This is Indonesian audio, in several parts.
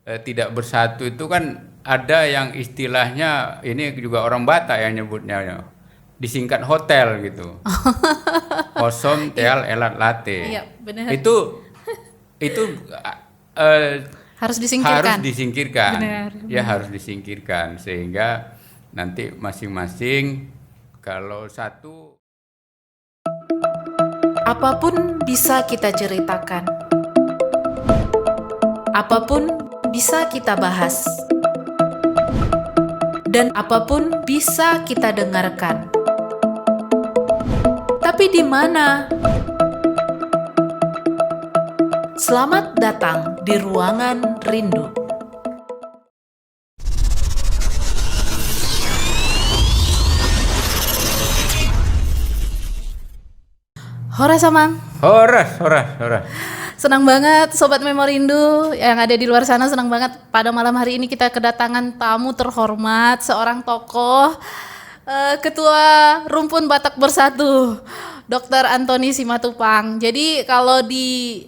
tidak bersatu itu kan ada yang istilahnya ini juga orang Batak yang nyebutnya ya, disingkat hotel gitu. Kosong tel elat late. Iya, benar. Itu eh, Harus harus disingkirkan. disingkirkan. Benar. Ya harus disingkirkan sehingga nanti masing-masing kalau satu. Apapun bisa kita ceritakan. Apapun bisa kita bahas. Dan apapun bisa kita dengarkan. Tapi di mana? Selamat datang di Ruangan Rindu. Hora Samang. Horas. Senang banget Sobat Memorindu yang ada di luar sana, senang banget pada malam hari ini kita kedatangan tamu terhormat, seorang tokoh, Ketua Rumpun Batak Bersatu, Dr. Antoni Simatupang. Jadi kalau di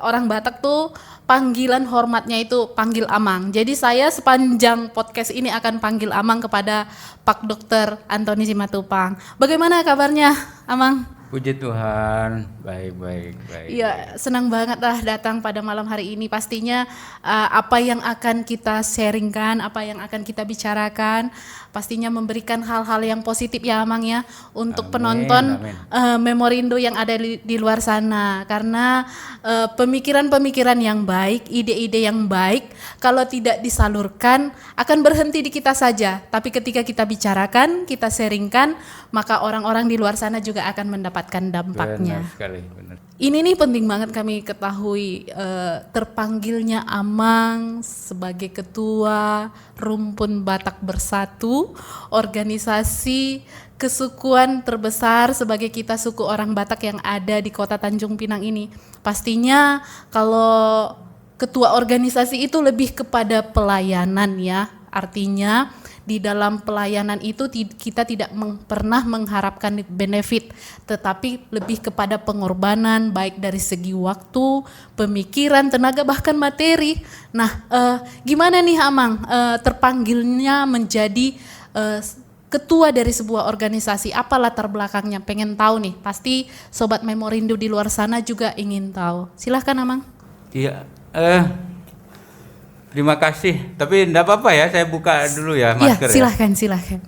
orang Batak tuh panggilan hormatnya itu panggil Amang. Jadi saya sepanjang podcast ini akan panggil Amang kepada Pak Dr. Antoni Simatupang. Bagaimana kabarnya Amang? Puji Tuhan, baik. Iya, senang banget lah datang pada malam hari ini. Pastinya apa yang akan kita sharingkan, apa yang akan kita bicarakan, pastinya memberikan hal-hal yang positif ya Amang ya untuk penonton Memorindo yang ada di luar sana. Karena pemikiran-pemikiran yang baik, ide-ide yang baik, kalau tidak disalurkan akan berhenti di kita saja. Tapi ketika kita bicarakan, kita sharingkan, maka orang-orang di luar sana juga akan mendapatkan dampaknya. Benar sekali, benar. Ini nih penting banget kami ketahui, terpanggilnya Amang sebagai Ketua Rumpun Batak Bersatu, organisasi kesukuan terbesar sebagai kita suku orang Batak yang ada di Kota Tanjung Pinang ini. Pastinya kalau ketua organisasi itu lebih kepada pelayanan ya, artinya di dalam pelayanan itu kita tidak pernah mengharapkan benefit, tetapi lebih kepada pengorbanan baik dari segi waktu, pemikiran, tenaga, bahkan materi. Nah, gimana nih Amang terpanggilnya menjadi ketua dari sebuah organisasi? Apa latar belakangnya? Pengen tahu nih. Pasti Sobat Memorindo di luar sana juga ingin tahu. Silahkan Amang. Iya, terima kasih. Tapi enggak apa-apa ya, saya buka dulu ya masker Iya, ya. silahkan.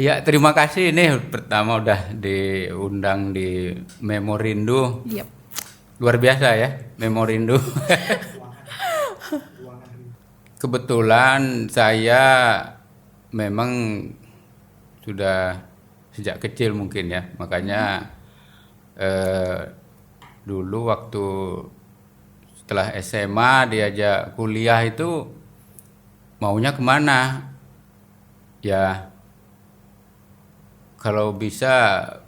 Iya, terima kasih ini pertama udah diundang di Memorindo. Yep. Luar biasa ya, Memorindo. Kebetulan saya memang sudah sejak kecil mungkin ya, makanya dulu waktu setelah SMA diajak kuliah itu maunya kemana ya, kalau bisa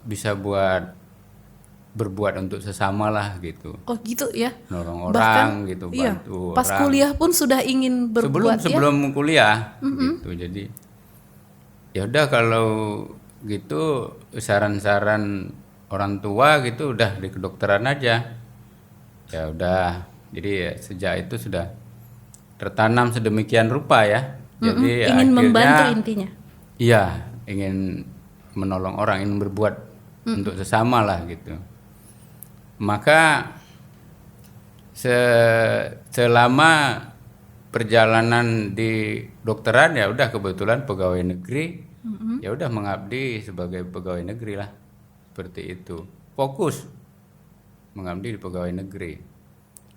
berbuat untuk sesama lah gitu, Oh gitu ya. nolong Bahkan, orang gitu, iya, bantu pas orang kuliah pun sudah ingin berbuat sebelum kuliah gitu. Jadi ya udah kalau gitu saran-saran orang tua gitu udah di kedokteran aja. Ya udah. Jadi ya, sejak itu sudah tertanam sedemikian rupa ya. Jadi ingin akhirnya membantu intinya. iya, ingin menolong orang, ingin berbuat untuk sesama lah gitu. Maka selama perjalanan di dokteran ya udah kebetulan pegawai negeri, ya udah mengabdi sebagai pegawai negeri lah, seperti itu, fokus mengabdi di pegawai negeri.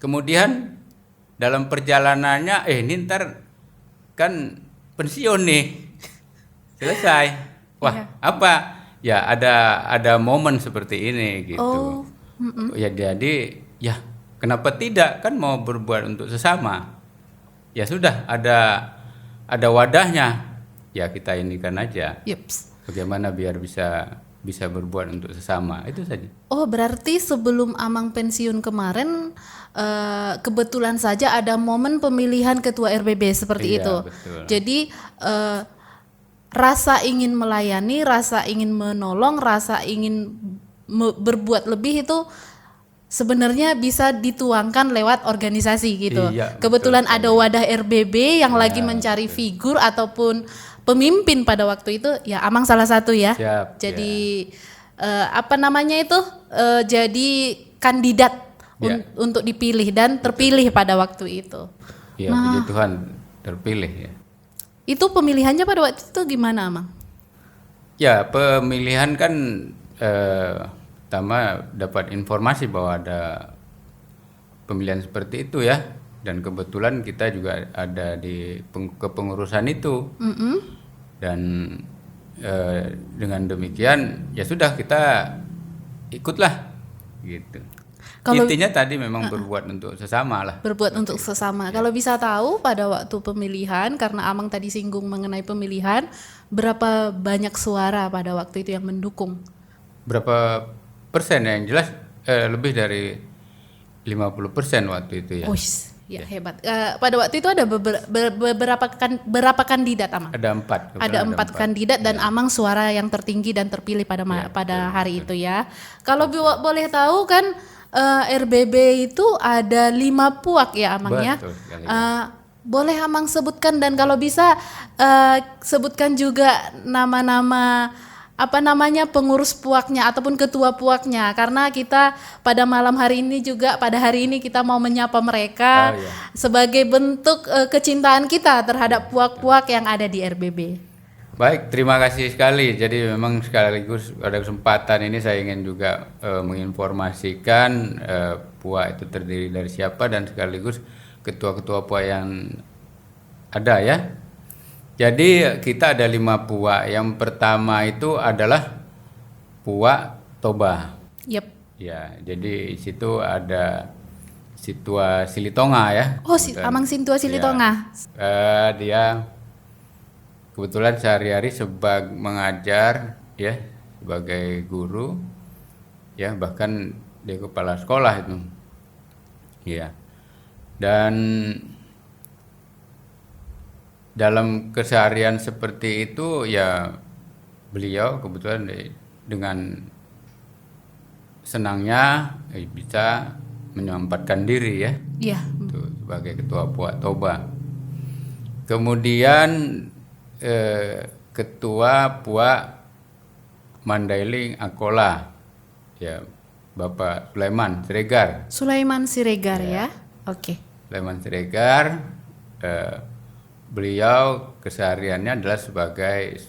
Kemudian dalam perjalanannya ini ntar kan pensiun nih, selesai, wah apa ya, ada momen seperti ini gitu. Ya jadi ya kenapa tidak, kan mau berbuat untuk sesama. Ya sudah ada wadahnya. Ya kita inikan aja. Yups. Bagaimana biar bisa berbuat untuk sesama, itu saja. Oh berarti sebelum Amang pensiun kemarin kebetulan saja ada momen pemilihan ketua RBB seperti Iya, itu. betul. Jadi rasa ingin melayani, rasa ingin menolong, rasa ingin berbuat lebih itu sebenarnya bisa dituangkan lewat organisasi gitu. Iya, Kebetulan betul ada wadah RBB yang lagi mencari betul. figur ataupun pemimpin pada waktu itu, ya Amang salah satu ya. Siap, Jadi apa namanya itu? Jadi kandidat Ya. untuk dipilih dan terpilih pada waktu itu. Ya, puji Tuhan terpilih ya. Itu pemilihannya pada waktu itu gimana, Amang? Ya, pemilihan kan pertama dapat informasi bahwa ada pemilihan seperti itu ya, dan kebetulan kita juga ada di kepengurusan itu. Dan dengan demikian ya sudah kita ikutlah gitu. Kalau Intinya tadi memang berbuat untuk sesama lah. berbuat untuk sesama. Kalau bisa tahu pada waktu pemilihan, karena Amang tadi singgung mengenai pemilihan, berapa banyak suara pada waktu itu yang mendukung? Berapa persen ya? Yang jelas lebih dari 50% waktu itu ya. Wih, ya hebat. Pada waktu itu ada berapa kandidat, Amang? Ada 4. Ada 4 kandidat dan Amang suara yang tertinggi dan terpilih pada pada hari itu ya. Kalau boleh tahu kan RBB itu ada 5 puak ya Amang ya. Betul sekali. Boleh Amang sebutkan dan kalau bisa sebutkan juga nama-nama apa namanya pengurus puaknya ataupun ketua puaknya, karena kita pada malam hari ini juga pada hari ini kita mau menyapa mereka sebagai bentuk kecintaan kita terhadap puak-puak yang ada di RBB. Baik, terima kasih sekali. Jadi memang sekaligus pada kesempatan ini saya ingin juga menginformasikan PUA itu terdiri dari siapa dan sekaligus ketua-ketua PUA yang ada ya. Jadi kita ada 5 PUA. Yang pertama itu adalah PUA Toba. Yep. Ya, jadi di situ ada Situa Silitonga ya. Oh, Amang Sintua Silitonga. Dia kebetulan sehari-hari mengajar ya sebagai guru ya, bahkan dia kepala sekolah itu ya. Dan dalam keseharian seperti itu ya beliau kebetulan dengan senangnya bisa menyempatkan diri ya. Iya. Sebagai ketua PUA Toba. Kemudian ketua PUA Mandailing Akola ya, Bapak Sulaiman Siregar. Sulaiman Siregar ya. Oke. Sulaiman Siregar, beliau kesehariannya adalah sebagai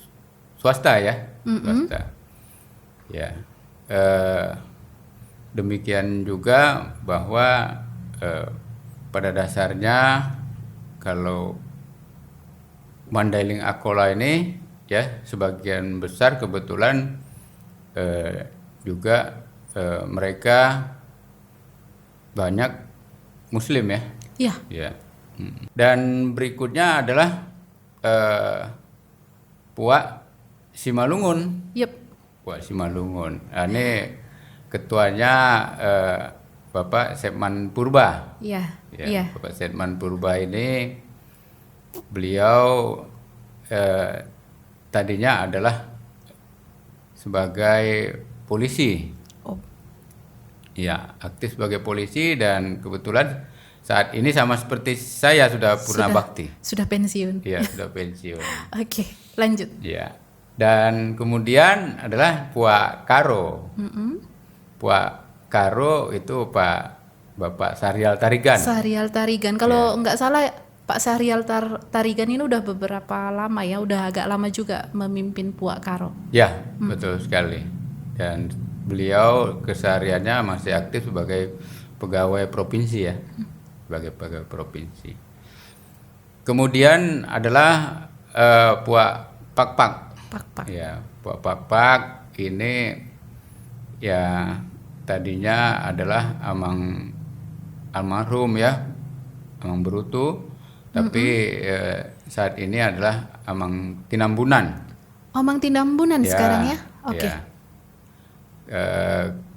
swasta ya, swasta. Ya, demikian juga bahwa pada dasarnya kalau Mandailing Akola ini ya sebagian besar kebetulan juga mereka banyak Muslim ya. Iya. Ya. Dan berikutnya adalah PUA Simalungun. Yep. PUA Simalungun. Nah, ini ketuanya Bapak Sepman Purba. Iya. Ya, Iya. Bapak Sepman Purba ini beliau tadinya adalah sebagai polisi. Oh. Ya, aktif sebagai polisi dan kebetulan saat ini sama seperti saya sudah purna bakti. Sudah pensiun. Ya, sudah pensiun. Oke, lanjut. Ya. Dan kemudian adalah PUA Karo. PUA Karo itu Bapak Sahrial Tarigan. Sahrial Tarigan. Kalau nggak salah Pak Sahrial Tarigan ini udah beberapa lama ya, udah agak lama juga memimpin PUA Karo. Ya, betul sekali. Dan beliau kesehariannya masih aktif sebagai pegawai provinsi ya, sebagai pegawai provinsi. Kemudian adalah PUA Pakpak. Pak. Ya, PUA Pakpak ini ya tadinya adalah almarhum ya, Amang Berutu, tapi saat ini adalah Amang Tinambunan. Amang Tinambunan sekarang ya? Oke. Ya.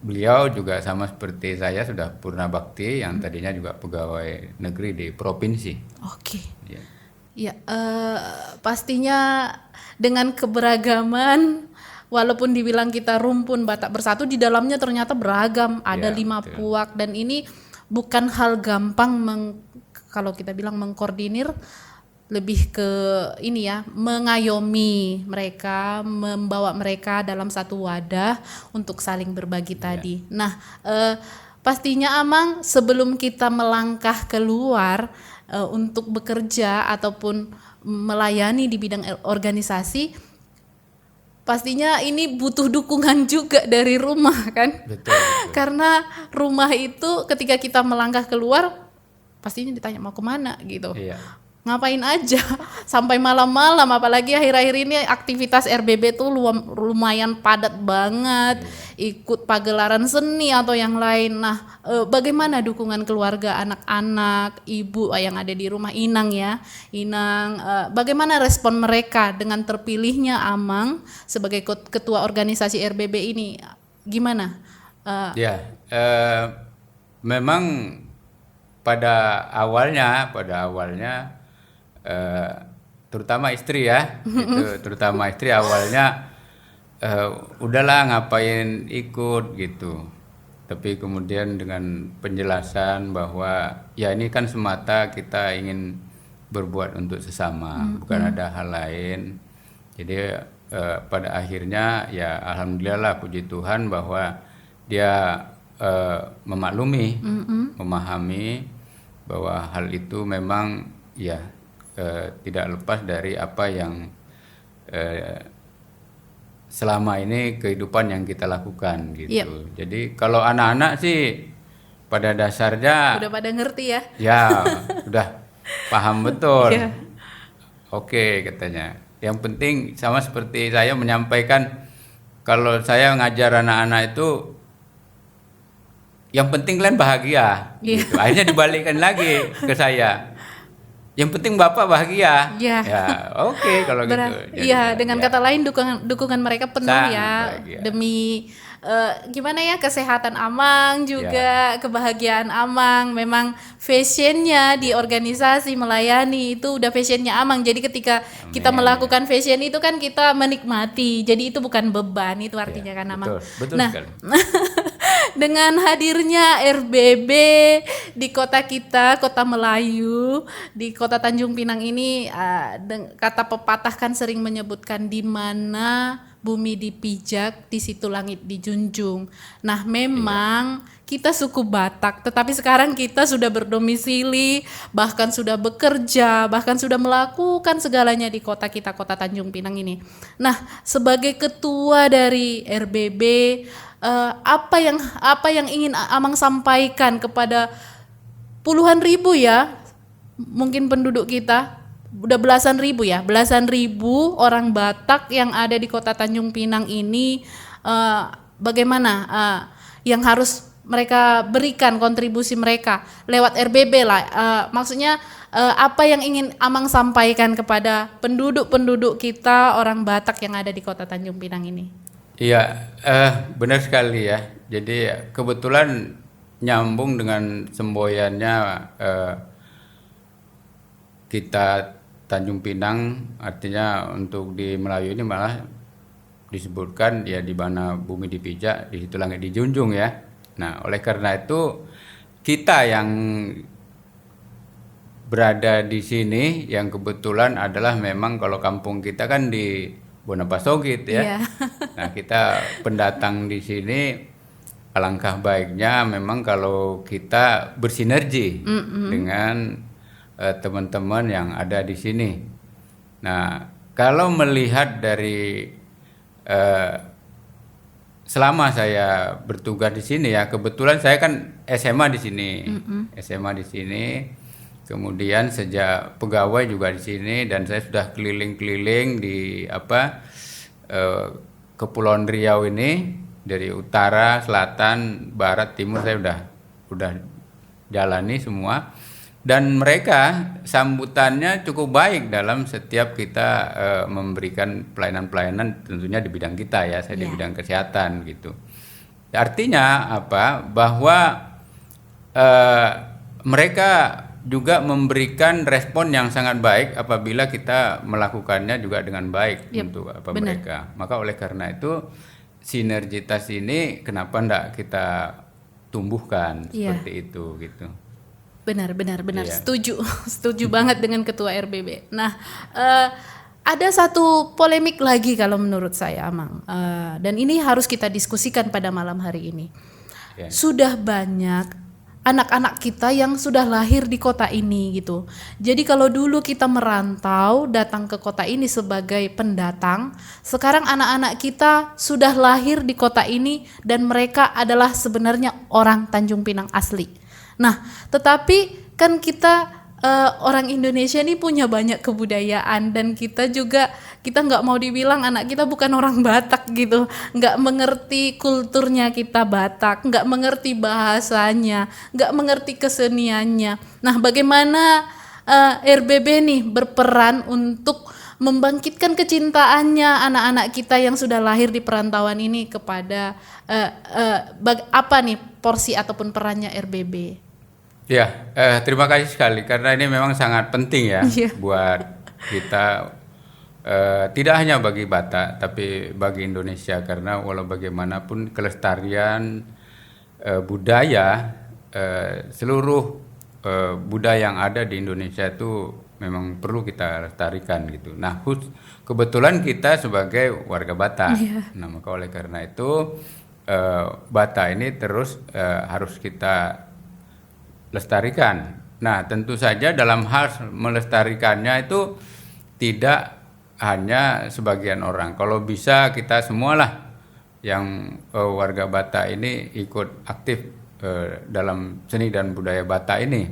Beliau juga sama seperti saya sudah purna bakti yang tadinya juga pegawai negeri di provinsi. Oke. Ya. Ya, pastinya dengan keberagaman, walaupun dibilang kita rumpun Batak Bersatu, di dalamnya ternyata beragam. Ada Ya, 5 betul. puak dan ini bukan hal gampang kalau kita bilang mengkoordinir, lebih ke ini ya, mengayomi mereka, membawa mereka dalam satu wadah untuk saling berbagi tadi. Nah, pastinya Amang, sebelum kita melangkah keluar untuk bekerja ataupun melayani di bidang organisasi, pastinya ini butuh dukungan juga dari rumah kan. Betul, betul. Karena rumah itu ketika kita melangkah keluar, pastinya ditanya mau kemana gitu. Iya. Ngapain aja sampai malam-malam, apalagi akhir-akhir ini aktivitas RBB tuh lumayan padat banget, ikut pagelaran seni atau yang lain. Nah, bagaimana dukungan keluarga, anak-anak, ibu yang ada di rumah, Inang ya, Inang, bagaimana respon mereka dengan terpilihnya Amang sebagai ketua organisasi RBB ini? Gimana? Ya, memang pada awalnya terutama istri ya, itu terutama istri awalnya udahlah ngapain ikut gitu. Tapi kemudian dengan penjelasan bahwa ya ini kan semata kita ingin berbuat untuk sesama, bukan ada hal lain. Jadi pada akhirnya ya alhamdulillah lah, puji Tuhan bahwa dia memaklumi, memahami bahwa hal itu memang ya tidak lepas dari apa yang selama ini kehidupan yang kita lakukan gitu. Yep. Jadi kalau anak-anak sih pada dasarnya Udah pada ngerti ya? ya udah paham betul. Iya. Oke katanya. Yang penting sama seperti saya menyampaikan, kalau saya ngajar anak-anak itu yang penting kalian bahagia. Iya. Gitu. Akhirnya dibalikkan lagi ke saya. Yang penting Bapak bahagia. Iya. Ya, oke kalau gitu. Iya, dengan ya. kata lain dukungan mereka penuh Sangat ya, bahagia. demi gimana ya, kesehatan Amang juga, kebahagiaan Amang. Memang fashionnya di organisasi melayani itu udah fashionnya Amang. Jadi ketika kita melakukan fashion itu kan kita menikmati. Jadi itu bukan beban, itu artinya kan Amang. Betul Nah, sekali. dengan hadirnya RBB di kota kita, kota Melayu, di kota Tanjung Pinang ini, kata pepatah kan sering menyebutkan di mana bumi dipijak, di situ langit dijunjung. Nah, memang kita suku Batak, tetapi sekarang kita sudah berdomisili, bahkan sudah bekerja, bahkan sudah melakukan segalanya di kota kita, kota Tanjung Pinang ini. Nah, sebagai ketua dari RBB, apa yang ingin Amang sampaikan kepada puluhan ribu ya, mungkin penduduk kita udah belasan ribu orang Batak yang ada di kota Tanjung Pinang ini, bagaimana yang harus mereka berikan kontribusi mereka lewat RBB lah, maksudnya apa yang ingin Amang sampaikan kepada penduduk kita orang Batak yang ada di kota Tanjung Pinang ini? Iya, benar sekali ya. Jadi kebetulan nyambung dengan semboyannya kita Tanjung Pinang, artinya untuk di Melayu ini malah disebutkan ya di mana bumi dipijak, di situ langit dijunjung ya. Nah, oleh karena itu kita yang berada di sini yang kebetulan adalah memang kalau kampung kita kan di Bonapasogit ya. Iya. Nah, kita pendatang di sini, alangkah baiknya memang kalau kita bersinergi dengan teman-teman yang ada di sini. Nah, kalau melihat dari selama saya bertugas di sini ya, kebetulan saya kan SMA di sini, SMA di sini. Kemudian sejak pegawai juga di sini, dan saya sudah keliling-keliling di Kepulauan Riau ini, dari utara, selatan, barat, timur saya udah jalani semua, dan mereka sambutannya cukup baik dalam setiap kita memberikan pelayanan-pelayanan, tentunya di bidang kita ya, saya di bidang kesehatan gitu. Artinya apa? Bahwa mereka juga memberikan respon yang sangat baik apabila kita melakukannya juga dengan baik Yep, untuk apa benar. mereka. Maka oleh karena itu sinergitas ini kenapa enggak kita tumbuhkan Iya. seperti itu gitu. Benar, Iya. setuju, setuju banget dengan Ketua RBB. Nah, ada satu polemik lagi kalau menurut saya, Amang, dan ini harus kita diskusikan pada malam hari ini. Ya. Sudah banyak anak-anak kita yang sudah lahir di kota ini gitu. Jadi kalau dulu kita merantau datang ke kota ini sebagai pendatang, sekarang anak-anak kita sudah lahir di kota ini dan mereka adalah sebenarnya orang Tanjung Pinang asli. Nah, tetapi kan kita orang Indonesia ini punya banyak kebudayaan dan kita nggak mau dibilang anak kita bukan orang Batak gitu, nggak mengerti kulturnya kita Batak, nggak mengerti bahasanya, nggak mengerti keseniannya. Nah, bagaimana RBB nih berperan untuk membangkitkan kecintaannya anak-anak kita yang sudah lahir di perantauan ini kepada apa nih porsi ataupun perannya RBB? Ya, terima kasih sekali karena ini memang sangat penting ya Iya. buat kita, tidak hanya bagi Batak tapi bagi Indonesia, karena walau bagaimanapun kelestarian budaya, seluruh budaya yang ada di Indonesia itu memang perlu kita lestarikan gitu. Nah, kebetulan kita sebagai warga Batak, nah maka oleh karena itu Batak ini terus harus kita lestarikan. Nah, tentu saja dalam hal melestarikannya itu tidak hanya sebagian orang. Kalau bisa kita semualah yang warga Batak ini ikut aktif dalam seni dan budaya Batak ini.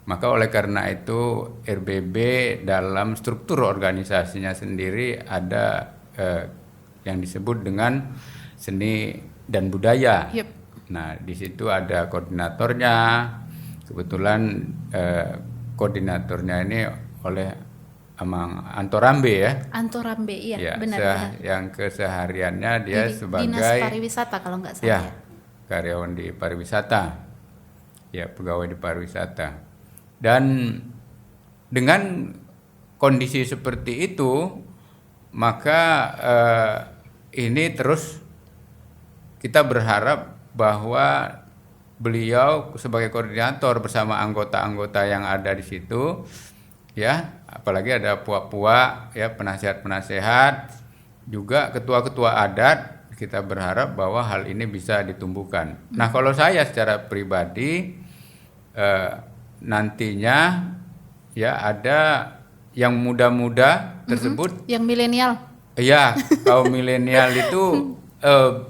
Maka oleh karena itu RBB dalam struktur organisasinya sendiri ada yang disebut dengan seni dan budaya. Yep. Nah, di situ ada koordinatornya. Kebetulan koordinatornya ini oleh Amang Antorambe ya. Antorambe, iya, Ya, benar. yang kesehariannya dia Di sebagai Dinas Pariwisata kalau nggak salah. ya karyawan di pariwisata, ya pegawai di pariwisata. Dan dengan kondisi seperti itu, maka ini terus kita berharap bahwa beliau sebagai koordinator bersama anggota-anggota yang ada di situ, ya, apalagi ada puak-puak, ya, penasihat-penasihat, juga ketua-ketua adat, kita berharap bahwa hal ini bisa ditumbuhkan. Nah, kalau saya secara pribadi nantinya ya ada yang muda-muda tersebut, Yang milenial. ya, kaum milenial itu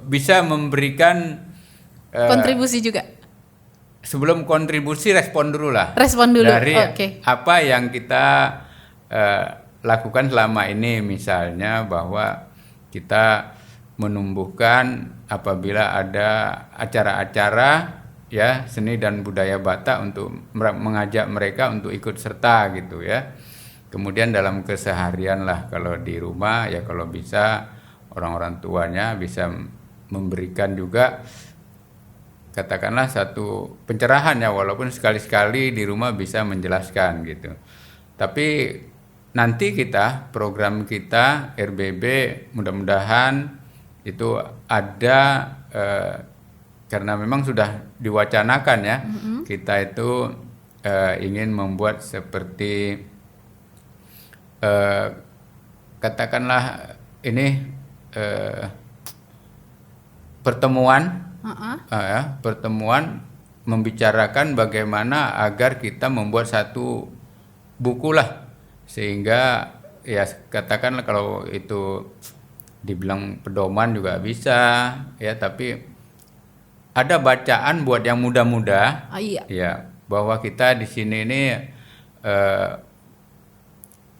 bisa memberikan Kontribusi juga. sebelum kontribusi respon dulu lah. Respon dulu. Dari Oke. apa yang kita lakukan selama ini, misalnya bahwa kita menumbuhkan apabila ada acara-acara ya seni dan budaya Batak untuk mengajak mereka untuk ikut serta gitu ya. Kemudian dalam keseharian lah, kalau di rumah ya kalau bisa orang-orang tuanya bisa memberikan juga katakanlah satu pencerahan ya, walaupun sekali-sekali di rumah bisa menjelaskan gitu. Tapi nanti kita, program kita RBB mudah-mudahan itu ada, karena memang sudah diwacanakan ya, kita itu ingin membuat seperti katakanlah ini pertemuan, pertemuan membicarakan bagaimana agar kita membuat satu buku lah, sehingga ya katakanlah kalau itu dibilang pedoman juga bisa ya, tapi ada bacaan buat yang muda-muda Iya. ya, bahwa kita di sini ini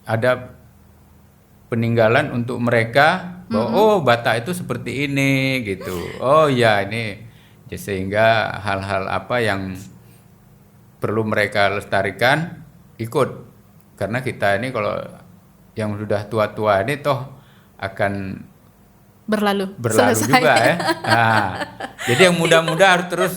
ada peninggalan untuk mereka bahwa oh Batak itu seperti ini gitu. Oh ya ini ya, sehingga hal-hal apa yang perlu mereka lestarikan ikut, karena kita ini kalau yang sudah tua-tua ini toh akan Berlalu. juga ya. Nah, jadi yang muda-muda harus terus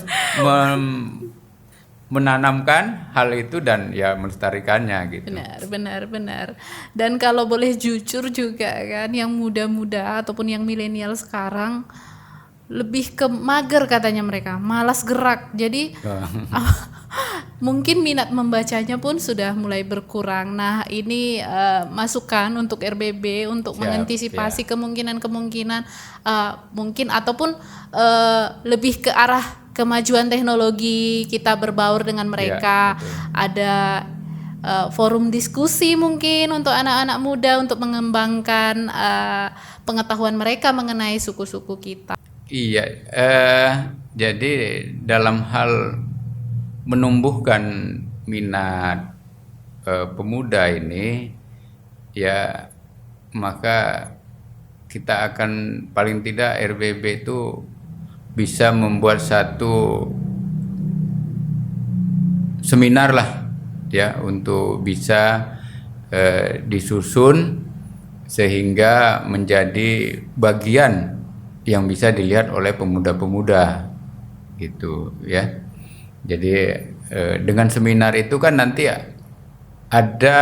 menanamkan hal itu dan ya melestarikannya gitu. Benar. Dan kalau boleh jujur juga kan, yang muda-muda ataupun yang milenial sekarang lebih ke mager katanya mereka, malas gerak. Jadi mungkin minat membacanya pun sudah mulai berkurang. Nah, ini masukan untuk RBB untuk Siap, mengantisipasi kemungkinan-kemungkinan mungkin ataupun lebih ke arah kemajuan teknologi, kita berbaur dengan mereka. betul. Ada forum diskusi mungkin untuk anak-anak muda untuk mengembangkan pengetahuan mereka mengenai suku-suku kita. Iya, jadi dalam hal menumbuhkan minat pemuda ini, ya maka kita akan paling tidak RBB itu bisa membuat satu seminar lah ya untuk bisa disusun sehingga menjadi bagian yang bisa dilihat oleh pemuda-pemuda gitu ya. Jadi dengan seminar itu kan nanti ada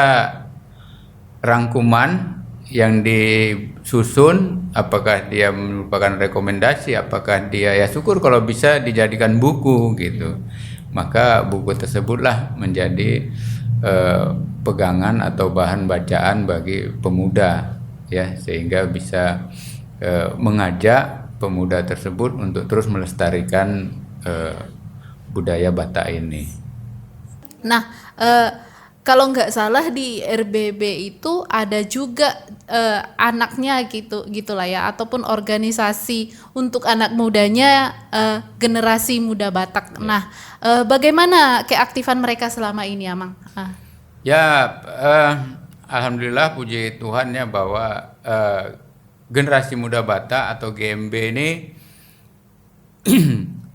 rangkuman yang disusun, apakah dia merupakan rekomendasi, apakah dia ya syukur kalau bisa dijadikan buku gitu. Maka buku tersebutlah menjadi pegangan atau bahan bacaan bagi pemuda ya, sehingga bisa mengajak pemuda tersebut untuk terus melestarikan budaya Batak ini. Nah, kalau nggak salah di RBB itu ada juga anaknya gitulah ya, ataupun organisasi untuk anak mudanya generasi muda Batak. Nah, bagaimana keaktifan mereka selama ini, Amang? Ya, alhamdulillah puji Tuhan ya bahwa generasi muda Batak atau GMB ini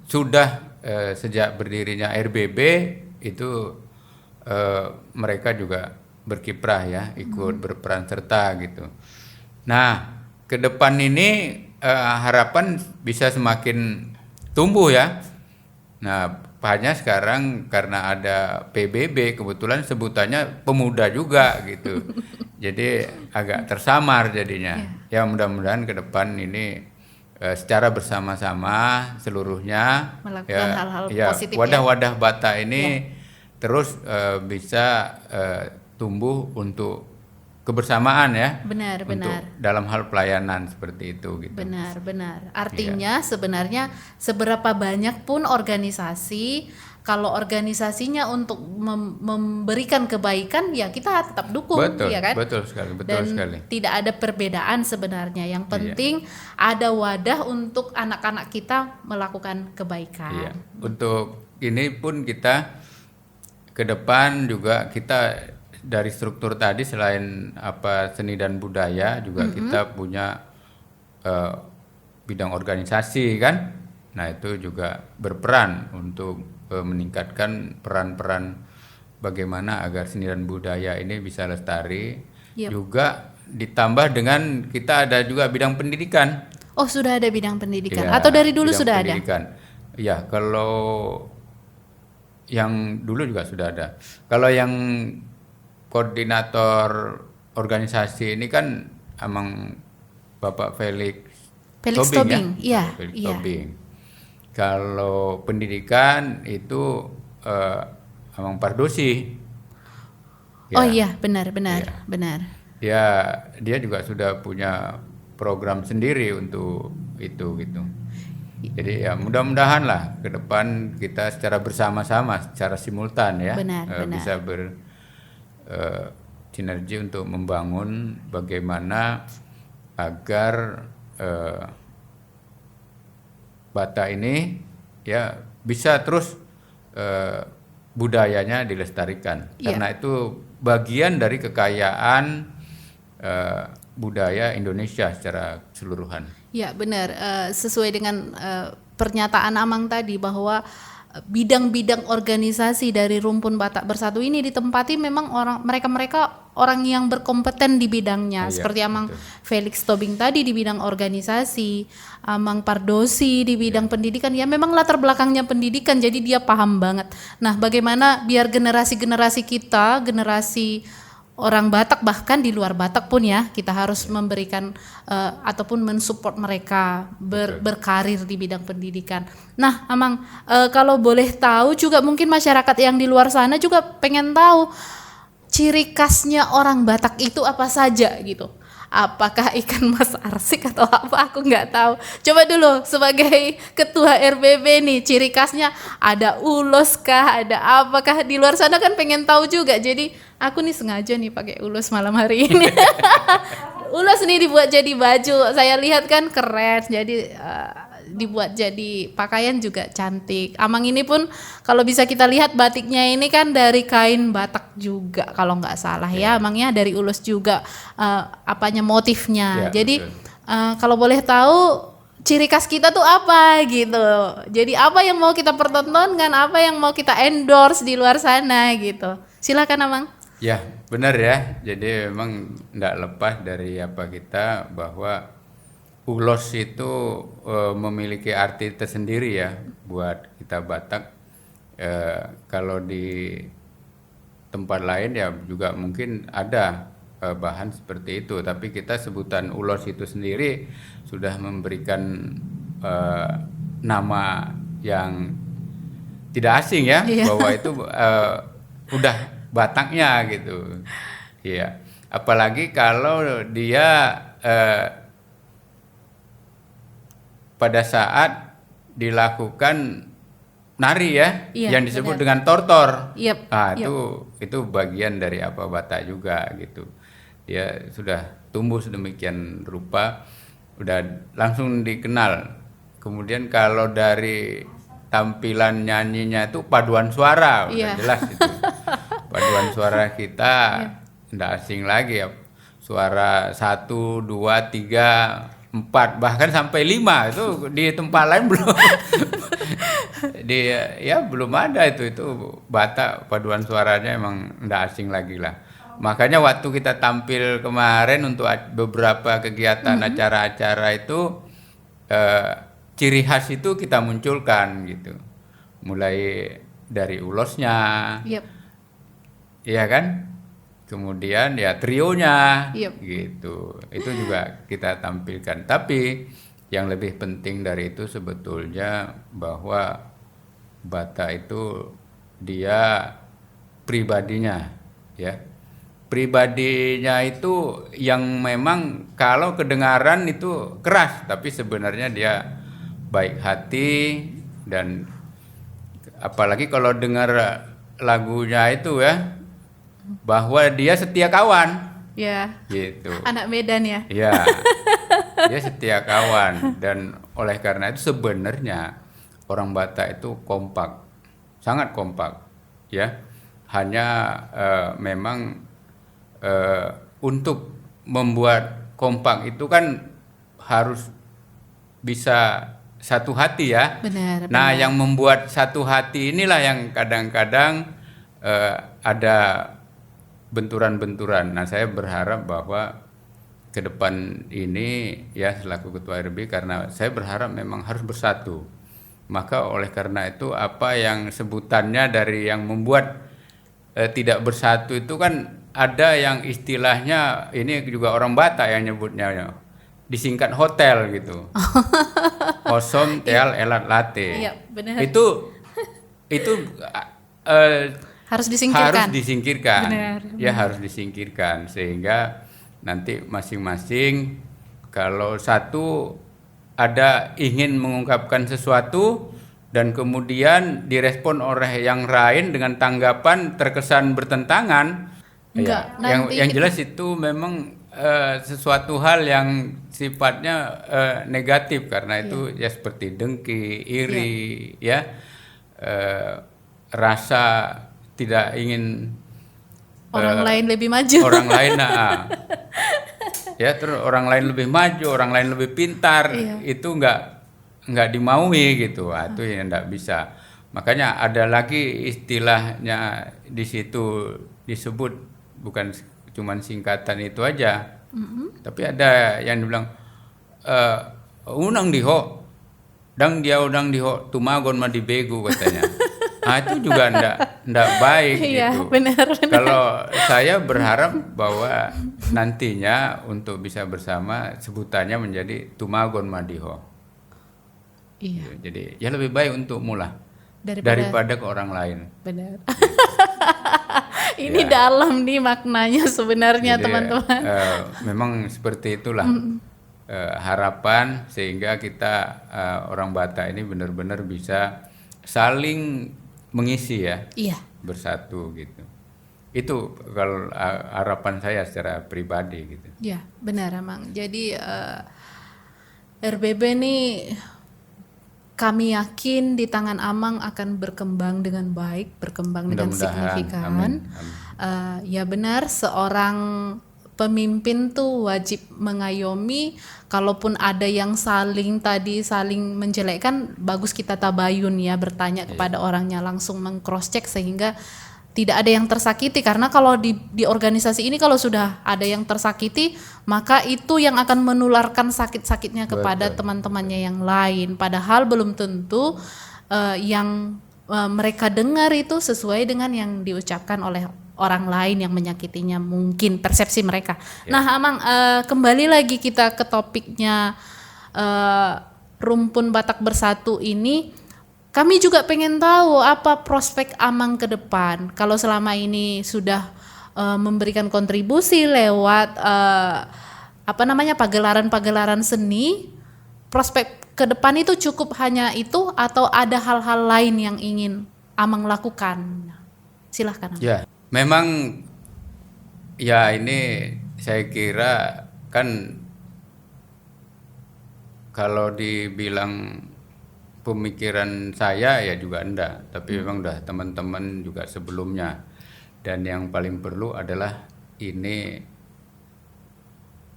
sudah sejak berdirinya RBB itu mereka juga berkiprah ya, ikut berperan serta gitu. Nah, ke depan ini harapan bisa semakin tumbuh ya. Nah, hanya sekarang karena ada PBB kebetulan sebutannya pemuda juga gitu. Jadi agak tersamar jadinya. Ya mudah-mudahan ke depan ini secara bersama-sama seluruhnya Melakukan hal-hal positif wadah-wadah Batak ini terus bisa tumbuh untuk kebersamaan ya. Benar. Dalam hal pelayanan seperti itu gitu. Benar. Artinya sebenarnya seberapa banyak pun organisasi, kalau organisasinya untuk memberikan kebaikan ya kita tetap dukung, Betul, ya kan? betul sekali. Tidak ada perbedaan sebenarnya. Yang penting ada wadah untuk anak-anak kita melakukan kebaikan. Iya. Untuk ini pun kita ke depan juga kita dari struktur tadi selain seni dan budaya juga kita punya bidang organisasi kan. Nah, itu juga berperan untuk meningkatkan peran-peran bagaimana agar seni dan budaya ini bisa lestari. Juga ditambah dengan kita ada juga bidang pendidikan. Oh, sudah ada bidang pendidikan atau dari dulu sudah pendidikan. Ya, kalau yang dulu juga sudah ada. Kalau yang koordinator organisasi ini kan emang Bapak Felix Tobing. Ya? Felix Tobing. Kalau pendidikan itu emang Pardosi. Ya. Oh iya, benar. Dia juga sudah punya program sendiri untuk itu gitu. Jadi ya mudah-mudahan lah ke depan kita secara bersama-sama, secara simultan ya bisa sinergi untuk membangun bagaimana agar Batak ini ya bisa terus budayanya dilestarikan karena itu bagian dari kekayaan budaya Indonesia secara keseluruhan. Ya benar, sesuai dengan pernyataan Amang tadi bahwa bidang-bidang organisasi dari Rumpun Batak Bersatu ini ditempati memang mereka orang yang berkompeten di bidangnya. Iya, Seperti Amang betul. Felix Tobing tadi di bidang organisasi, Amang Pardosi di bidang pendidikan. Ya memang latar belakangnya pendidikan, jadi dia paham banget. Nah, bagaimana biar generasi-generasi kita, generasi orang Batak bahkan di luar Batak pun ya, kita harus memberikan ataupun mensupport mereka berkarir di bidang pendidikan. Nah, Amang, kalau boleh tahu juga mungkin masyarakat yang di luar sana juga pengen tahu ciri khasnya orang Batak itu apa saja gitu. Apakah ikan mas arsik atau apa, aku nggak tahu. Coba dulu sebagai ketua RBB nih, ciri khasnya ada ulos kah, ada apakah, di luar sana kan pengen tahu juga. Jadi aku nih sengaja nih pakai ulos malam hari ini. Ulos nih dibuat jadi baju, saya lihat kan keren, jadi dibuat jadi pakaian juga cantik. Amang ini pun kalau bisa kita lihat batiknya ini kan dari kain Batak juga kalau nggak salah ya, Amangnya dari ulus juga apanya motifnya. Ya, Jadi betul. kalau boleh tahu ciri khas kita tuh apa gitu. Jadi apa yang mau kita pertontonkan, apa yang mau kita endorse di luar sana gitu. Silakan Amang. Ya, benar ya. Jadi memang tidak lepas dari apa kita bahwa ulos itu memiliki arti tersendiri ya buat kita Batak. Kalau di tempat lain ya juga mungkin ada bahan seperti itu, tapi kita sebutan ulos itu sendiri sudah memberikan nama yang tidak asing ya, Iya. bahwa itu udah Bataknya gitu. Iya. Apalagi kalau dia pada saat dilakukan nari ya, Iya, yang disebut benar. dengan tortor. Yep, Nah, yep. itu bagian dari apa Batak juga gitu. Dia sudah tumbuh sedemikian rupa, udah langsung dikenal. Kemudian kalau dari tampilan nyanyinya itu paduan suara, udah Iya. jelas itu. Paduan suara kita enggak asing lagi ya. Suara 1, 2, 3, 4 bahkan sampai 5 itu di tempat lain belum. Belum ada itu Batak paduan suaranya emang enggak asing lagi lah. Makanya waktu kita tampil kemarin untuk beberapa kegiatan acara-acara itu ciri khas itu kita munculkan gitu. Mulai dari ulosnya, Yep. iya kan? Kemudian ya trionya Yep. gitu. Itu juga kita tampilkan. Tapi yang lebih penting dari itu sebetulnya bahwa Batak itu dia pribadinya ya. Pribadinya itu yang memang kalau kedengaran itu keras, tapi sebenarnya dia baik hati, dan apalagi kalau dengar lagunya itu ya, bahwa dia setia kawan Ya. gitu. Anak Medan ya. Ya, dia setia kawan, dan oleh karena itu sebenarnya orang Batak itu kompak, sangat kompak ya. Hanya memang untuk membuat kompak itu kan harus bisa satu hati ya. Benar. Nah, benar. yang membuat satu hati inilah yang kadang-kadang ada benturan-benturan. Nah, saya berharap bahwa ke depan ini ya selaku Ketua RB, karena saya berharap memang harus bersatu. Maka oleh karena itu apa yang sebutannya dari yang membuat tidak bersatu itu kan ada yang istilahnya, ini juga orang Batak yang nyebutnya ya, disingkat hotel gitu. Osom teal elat late. Iya, benar. Itu Harus disingkirkan. harus disingkirkan. Benar, Ya harus disingkirkan, sehingga nanti masing-masing kalau satu ada ingin mengungkapkan sesuatu dan kemudian direspon oleh yang lain dengan tanggapan terkesan bertentangan, Enggak, ya, nanti yang kita- jelas itu memang sesuatu hal yang sifatnya negatif, karena itu ya seperti dengki, iri, ya rasa tidak ingin orang lain lebih maju. orang lain ya, terus orang lain lebih maju, orang lain lebih pintar, itu nggak dimaui gitu. Itu yang nggak bisa. Makanya ada lagi istilahnya di situ disebut, bukan cuman singkatan itu aja. Tapi ada yang dibilang unang diho, dang dia udang diho, tumagon mah dibegu katanya. Nah itu juga ndak baik Iya, gitu. benar. Kalau saya berharap bahwa nantinya untuk bisa bersama sebutannya menjadi tumagon madiho. Iya, Jadi ya lebih baik untuk mula daripada daripada ke orang lain. benar. Ini dalam nih maknanya sebenarnya, Jadi, teman-teman. memang seperti itulah harapan sehingga kita orang Batak ini benar-benar bisa saling mengisi ya, Iya. bersatu gitu. Itu kalau harapan saya secara pribadi gitu. Ya, benar Amang. Jadi RBB nih kami yakin di tangan Amang akan berkembang dengan baik, berkembang dengan Mudah-mudahan. signifikan. Amin. Ya benar, seorang pemimpin tuh wajib mengayomi. Kalaupun ada yang saling menjelekkan, bagus kita tabayun ya, bertanya kepada orangnya, langsung meng-cross check sehingga tidak ada yang tersakiti. Karena kalau di organisasi ini kalau sudah ada yang tersakiti, maka itu yang akan menularkan sakit-sakitnya kepada teman-temannya yang lain. Padahal belum tentu yang mereka dengar itu sesuai dengan yang diucapkan oleh orang lain yang menyakitinya, mungkin persepsi mereka. Nah Amang, kembali lagi kita ke topiknya Rumpun Batak Bersatu ini. Kami juga pengen tahu apa prospek Amang ke depan. Kalau selama ini sudah memberikan kontribusi lewat pagelaran-pagelaran seni, prospek ke depan itu cukup hanya itu atau ada hal-hal lain yang ingin Amang lakukan? Silahkan Amang. Ya, memang ya ini saya kira kan kalau dibilang pemikiran saya ya juga enggak, tapi memang udah teman-teman juga sebelumnya, dan yang paling perlu adalah ini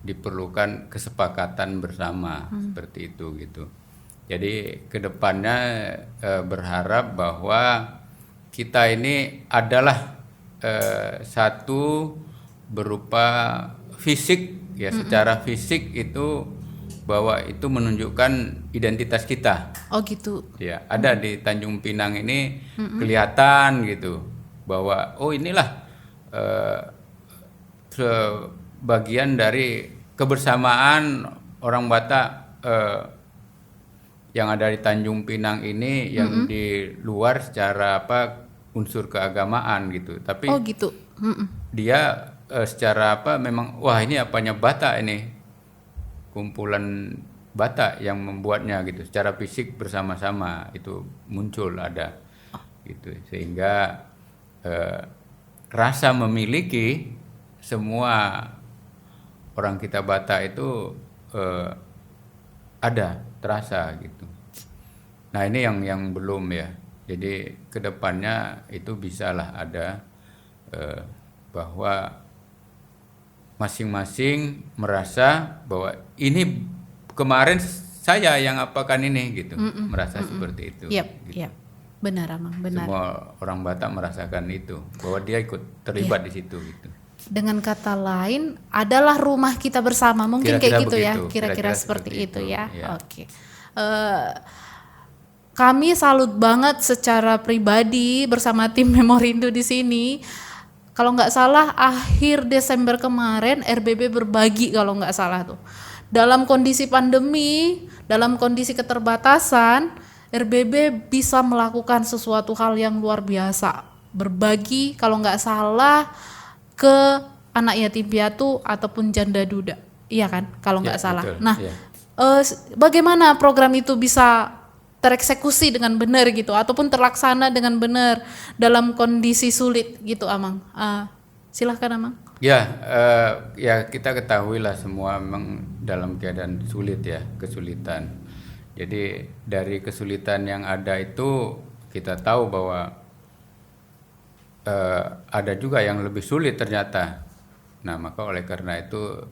diperlukan kesepakatan bersama seperti itu gitu. Jadi kedepannya berharap bahwa kita ini adalah satu berupa fisik ya, secara fisik itu bahwa itu menunjukkan identitas kita. Oh gitu. Ya, ada di Tanjung Pinang ini kelihatan gitu bahwa oh inilah sebagian dari kebersamaan orang Batak yang ada di Tanjung Pinang ini yang di luar secara unsur keagamaan gitu. Tapi Oh gitu. dia secara memang wah ini apanya Batak ini, kumpulan Batak yang membuatnya gitu, secara fisik bersama-sama itu muncul ada gitu, sehingga rasa memiliki semua orang kita Batak itu ada terasa gitu. Nah ini yang belum ya, jadi kedepannya itu bisalah ada bahwa masing-masing merasa bahwa ini kemarin saya yang apakan ini gitu, merasa seperti itu. Yap, gitu. yap. Benar Amang, benar. Semua orang Batak merasakan itu, bahwa dia ikut terlibat di situ gitu. Dengan kata lain adalah rumah kita bersama, mungkin Kira-kira kayak gitu ya, begitu, kira-kira kira-kira seperti seperti itu itu, ya. ya. Oke. Kami salut banget secara pribadi bersama tim Memorindo di sini. Kalau nggak salah akhir Desember kemarin RBB berbagi kalau nggak salah tuh. Dalam kondisi pandemi, dalam kondisi keterbatasan, RBB bisa melakukan sesuatu hal yang luar biasa. Berbagi kalau nggak salah ke anak yatim piatu ataupun janda duda. Iya kan? Kalau nggak salah. Betul, Nah, ya. bagaimana program itu bisa tereksekusi dengan benar gitu ataupun terlaksana dengan benar dalam kondisi sulit gitu Amang? Silahkan Amang. Ya, ya kita ketahui lah semua memang dalam keadaan sulit ya, kesulitan. Jadi dari kesulitan yang ada itu kita tahu bahwa ada juga yang lebih sulit ternyata. Nah maka oleh karena itu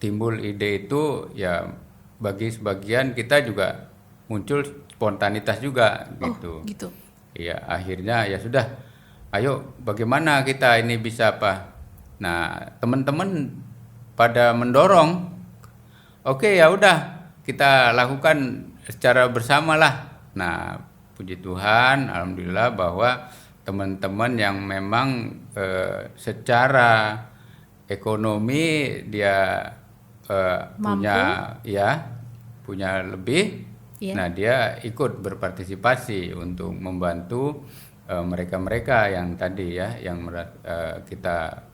timbul ide itu ya, bagi sebagian kita juga muncul spontanitas juga gitu. Oh, gitu. Ya akhirnya ya sudah, ayo bagaimana kita ini bisa Nah, teman-teman pada mendorong, oke ya udah kita lakukan secara bersama lah. Nah, puji Tuhan, alhamdulillah bahwa teman-teman yang memang secara ekonomi dia punya lebih, Iya. nah dia ikut berpartisipasi untuk membantu mereka-mereka yang tadi ya, yang kita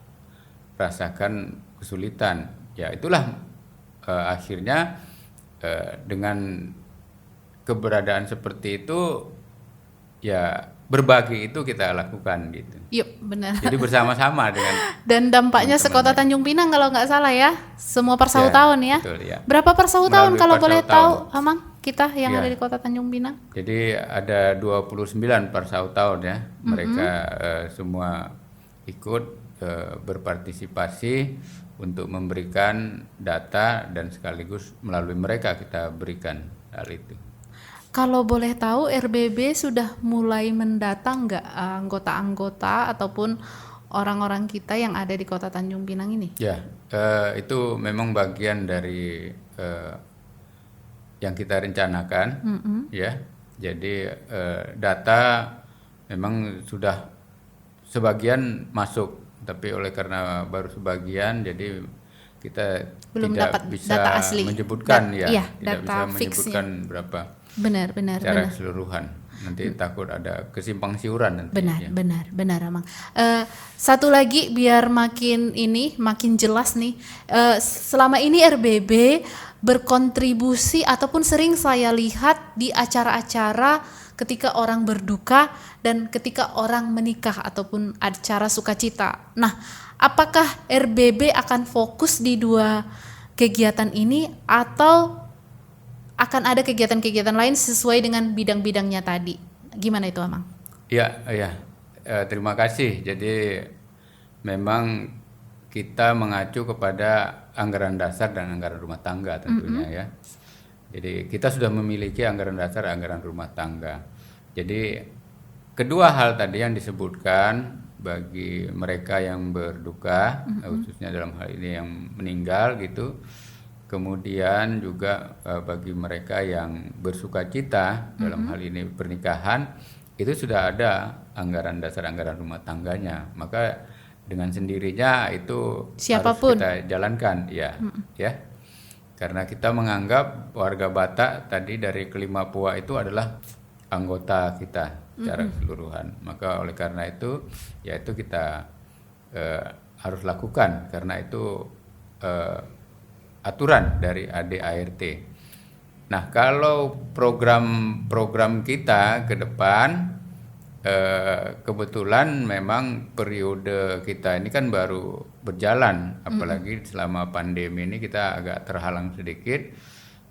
rasakan kesulitan. Ya itulah akhirnya dengan keberadaan seperti itu ya berbagi itu kita lakukan gitu. Yuk, benar. Jadi bersama-sama dengan Dan dampaknya teman-teman sekota Tanjung Pinang kalau nggak salah ya, semua per sahur Ya, tahun ya. betul, ya. Berapa per sahur tahun Melalui kalau per boleh sahur tahu, tahun. Amang? Kita yang Ya. ada di kota Tanjung Pinang. Jadi ada 29 Parsau tahun ya. Mereka semua ikut berpartisipasi untuk memberikan data dan sekaligus melalui mereka kita berikan hal itu. Kalau boleh tahu, RBB sudah mulai mendata nggak anggota-anggota ataupun orang-orang kita yang ada di kota Tanjung Pinang ini? Ya, itu memang bagian dari yang kita rencanakan, ya. Jadi data memang sudah sebagian masuk, tapi oleh karena baru sebagian, jadi kita Belum tidak dapat bisa data asli. menyebutkan Iya, tidak data bisa fixnya. menyebutkan berapa Benar. secara keseluruhan. Nanti takut ada kesimpang siuran nanti. ya. Benar, Amang. Satu lagi biar makin jelas nih. Selama ini RBB berkontribusi ataupun sering saya lihat di acara-acara ketika orang berduka dan ketika orang menikah ataupun acara sukacita. Nah, apakah RBB akan fokus di dua kegiatan ini atau akan ada kegiatan-kegiatan lain sesuai dengan bidang-bidangnya tadi? Gimana itu, Amang? Ya. Terima kasih. Jadi memang kita mengacu kepada anggaran dasar dan anggaran rumah tangga tentunya ya. Jadi kita sudah memiliki anggaran dasar, anggaran rumah tangga. Jadi kedua hal tadi yang disebutkan bagi mereka yang berduka, khususnya dalam hal ini yang meninggal gitu. Kemudian juga bagi mereka yang bersukacita dalam hal ini pernikahan, itu sudah ada anggaran dasar, anggaran rumah tangganya. Maka dengan sendirinya itu Siapapun. harus kita jalankan, ya. Karena kita menganggap warga Batak tadi dari kelima pua itu adalah anggota kita secara keseluruhan. Maka oleh karena itu, ya itu kita harus lakukan karena itu aturan dari ADART. Nah, kalau program-program kita ke depan, kebetulan memang periode kita ini kan baru berjalan, apalagi selama pandemi ini kita agak terhalang sedikit.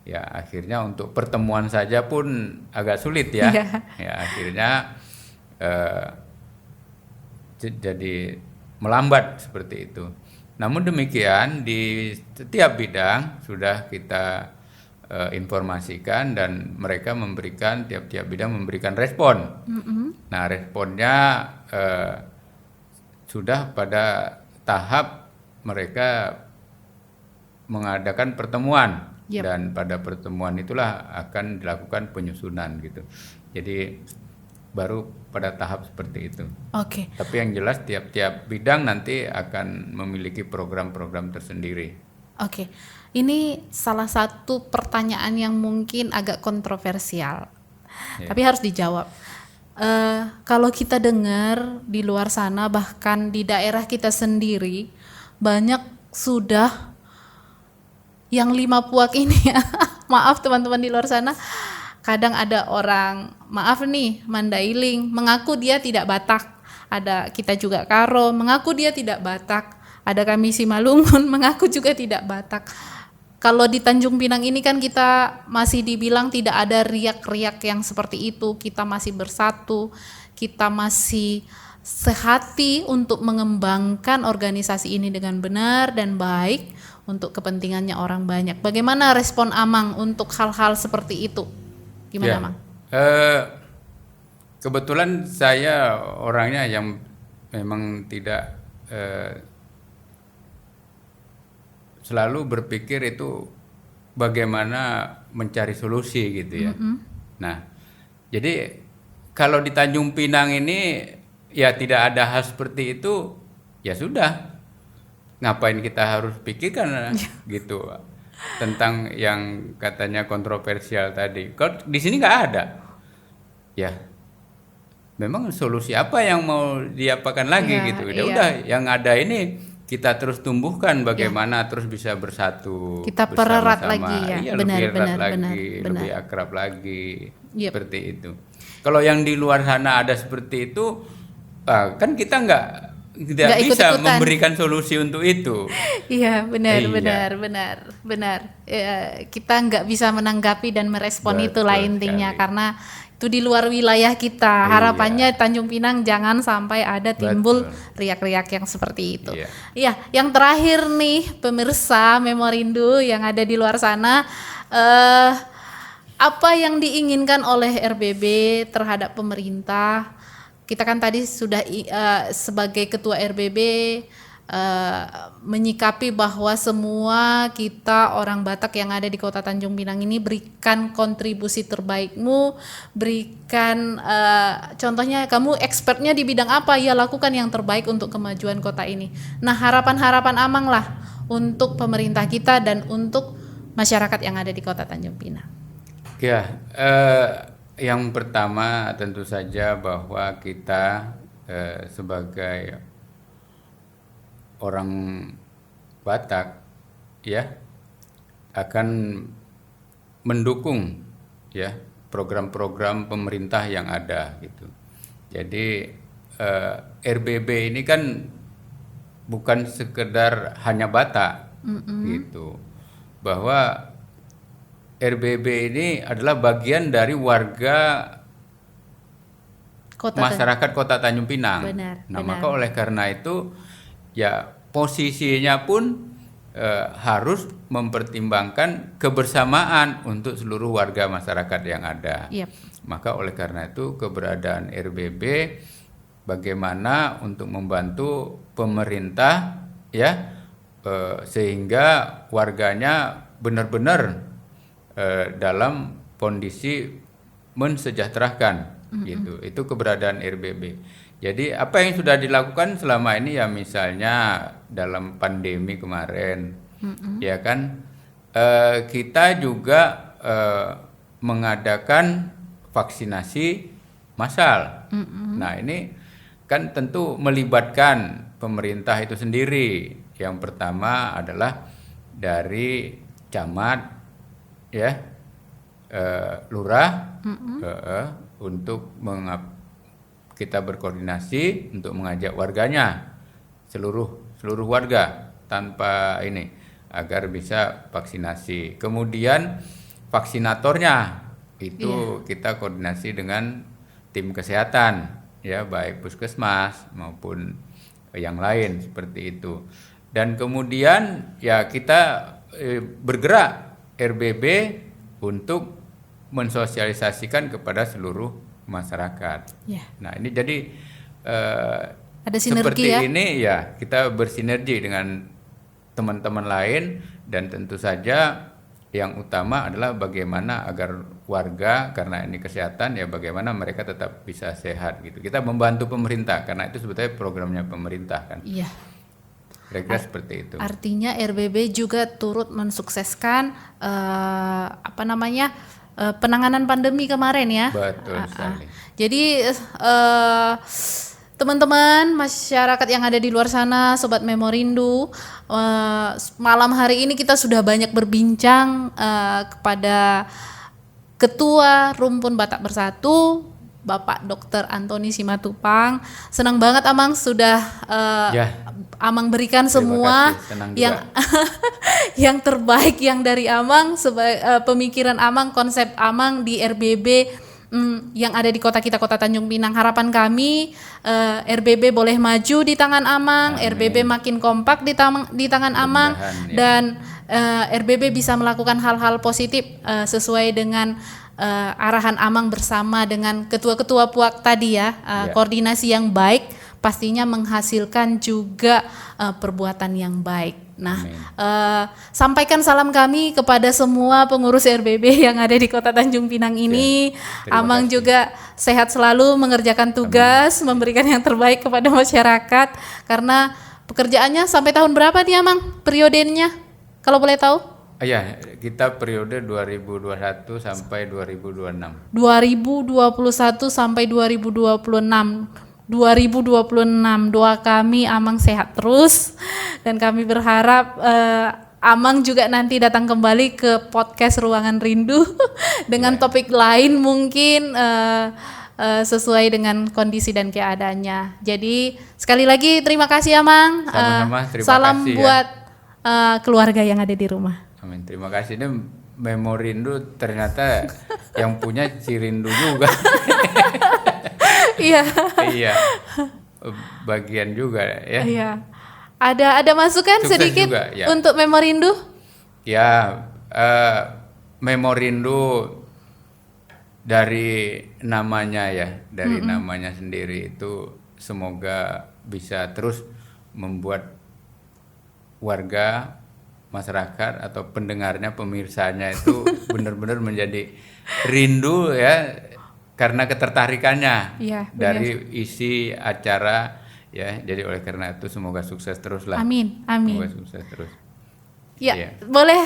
Ya, akhirnya untuk pertemuan saja pun agak sulit ya. Iya. Ya, akhirnya jadi melambat seperti itu. Namun demikian di setiap bidang sudah kita informasikan dan mereka memberikan, tiap-tiap bidang memberikan respon. Nah, responnya sudah pada tahap mereka mengadakan pertemuan. Yep. Dan pada pertemuan itulah akan dilakukan penyusunan gitu. Jadi baru pada tahap seperti itu. Oke. Tapi yang jelas tiap-tiap bidang nanti akan memiliki program-program tersendiri. Oke. Ini salah satu pertanyaan yang mungkin agak kontroversial. Ya. Tapi harus dijawab. Kalau kita dengar di luar sana, bahkan di daerah kita sendiri, banyak sudah yang 5 puak ini ya. Maaf teman-teman di luar sana, kadang ada orang, maaf nih, Mandailing, mengaku dia tidak Batak. Ada kita juga Karo, mengaku dia tidak Batak. Ada kami Simalungun, mengaku juga tidak Batak. Kalau di Tanjung Pinang ini kan kita masih dibilang tidak ada riak-riak yang seperti itu. Kita masih bersatu, kita masih sehati untuk mengembangkan organisasi ini dengan benar dan baik untuk kepentingannya orang banyak. Bagaimana respon Amang untuk hal-hal seperti itu? Gimana Ya. Amang? Kebetulan saya orangnya yang memang tidak selalu berpikir itu bagaimana mencari solusi gitu ya. Nah, jadi kalau di Tanjung Pinang ini ya tidak ada hal seperti itu, ya sudah. Ngapain kita harus pikirkan gitu tentang yang katanya kontroversial tadi. Kalau di sini nggak ada, ya memang solusi apa yang mau diapakan lagi Iya, gitu. Ya iya. udah, yang ada ini kita terus tumbuhkan bagaimana terus bisa bersatu. Kita pererat bersama-sama. lagi ya. Iya, Benar, lebih erat benar, lagi, benar, lebih benar. akrab lagi, Yep. seperti itu. Kalau yang di luar sana ada seperti itu, kan kita tidak Nggak bisa ikut-ikutan. memberikan solusi untuk itu. Iya, benar, Iya. benar. Kita nggak bisa menanggapi dan merespon itulah Betul intinya sekali. karena itu di luar wilayah kita. Iya. Harapannya Tanjung Pinang jangan sampai ada timbul Betul. riak-riak yang seperti itu. Iya. Iya, yang terakhir nih pemirsa Memorindu yang ada di luar sana, apa yang diinginkan oleh RBB terhadap pemerintah? Kita kan tadi sudah sebagai ketua RBB menyikapi bahwa semua kita orang Batak yang ada di Kota Tanjung Pinang ini berikan kontribusi terbaikmu, berikan contohnya kamu expertnya di bidang apa, ya lakukan yang terbaik untuk kemajuan kota ini. Nah, harapan-harapan Amang lah untuk pemerintah kita dan untuk masyarakat yang ada di Kota Tanjung Pinang. Ya, yang pertama tentu saja bahwa kita sebagai orang Batak ya akan mendukung ya program-program pemerintah yang ada gitu. Jadi RBB ini kan bukan sekedar hanya Batak gitu. Bahwa RBB ini adalah bagian dari warga masyarakat Kota Tanjung Pinang. Benar, Nah, benar. maka oleh karena itu ya posisinya pun harus mempertimbangkan kebersamaan untuk seluruh warga masyarakat yang ada. Yep. Maka oleh karena itu keberadaan RBB bagaimana untuk membantu pemerintah ya sehingga warganya benar-benar dalam kondisi mensejahterakan gitu. Itu keberadaan RBB. Jadi apa yang sudah dilakukan selama ini ya misalnya dalam pandemi kemarin ya kan kita juga mengadakan vaksinasi massal. Nah, ini kan tentu melibatkan pemerintah itu sendiri. Yang pertama adalah dari camat ya lurah untuk kita berkoordinasi untuk mengajak warganya seluruh warga tanpa ini agar bisa vaksinasi. Kemudian vaksinatornya itu kita koordinasi dengan tim kesehatan ya baik puskesmas maupun yang lain seperti itu. Dan kemudian ya kita bergerak RBB untuk mensosialisasikan kepada seluruh masyarakat. Ya. Nah, ini jadi Ada sinergi seperti ya. ini ya kita bersinergi dengan teman-teman lain dan tentu saja yang utama adalah bagaimana agar warga karena ini kesehatan ya bagaimana mereka tetap bisa sehat gitu. Kita membantu pemerintah karena itu sebetulnya programnya pemerintah kan. Iya. Kira-kira seperti itu. Artinya RBB juga turut mensukseskan penanganan pandemi kemarin ya. Betul sekali. Jadi teman-teman masyarakat yang ada di luar sana, Sobat Memorindu, malam hari ini kita sudah banyak berbincang kepada Ketua Rumpun Batak Bersatu, Bapak Dr. Antoni Simatupang. Senang banget Amang sudah Amang berikan semua kasih, senang yang yang terbaik yang dari Amang, pemikiran Amang, konsep Amang di RBB yang ada di kota kita, Kota Tanjung Pinang. Harapan kami RBB boleh maju di tangan Amang, Amin. RBB makin kompak di tangan Amang, Mudah-mudahan, ya. dan RBB bisa melakukan hal-hal positif sesuai dengan arahan Amang bersama dengan ketua-ketua puak tadi ya. Koordinasi yang baik pastinya menghasilkan juga perbuatan yang baik. Nah, sampaikan salam kami kepada semua pengurus RBB yang ada di Kota Tanjung Pinang ini. terima Amang kasih. juga sehat selalu mengerjakan tugas, memberikan yang terbaik kepada masyarakat. Karena pekerjaannya sampai tahun berapa nih Amang periodenya? Kalau boleh tahu? Ya, kita periode 2021 sampai 2026. 2021 sampai 2026. 2026 doa kami Amang sehat terus dan kami berharap Amang juga nanti datang kembali ke podcast Ruangan Rindu dengan topik lain mungkin sesuai dengan kondisi dan keadaannya. Jadi sekali lagi terima kasih Amang. Sama-sama, terima salam kasih ya. buat keluarga yang ada di rumah. Amin. Terima kasih. Ini Memorindu ternyata yang punya Cirindu juga. Iya. Iya. Bagian juga ya. Iya. Ada masukan Sukses sedikit juga, ya. untuk Memorindu? Ya, Memorindu dari namanya ya, dari namanya sendiri itu semoga bisa terus membuat warga, masyarakat atau pendengarnya, pemirsanya itu benar-benar menjadi rindu ya karena ketertarikannya Iya, benar. dari isi acara ya. Jadi oleh karena itu semoga sukses terus lah. Amin, Semoga amin. sukses terus. Ya, Iya. boleh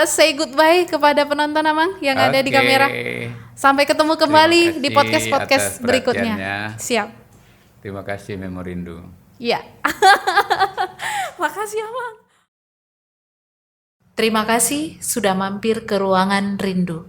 say goodbye kepada penonton Amang yang ada di Oke. kamera. Sampai ketemu kembali Terima di kasih podcast-podcast atas berikutnya. perhatiannya. Siap. Terima kasih Memorindu. Ya. Makasih Amang. Terima kasih sudah mampir ke Ruangan Rindu.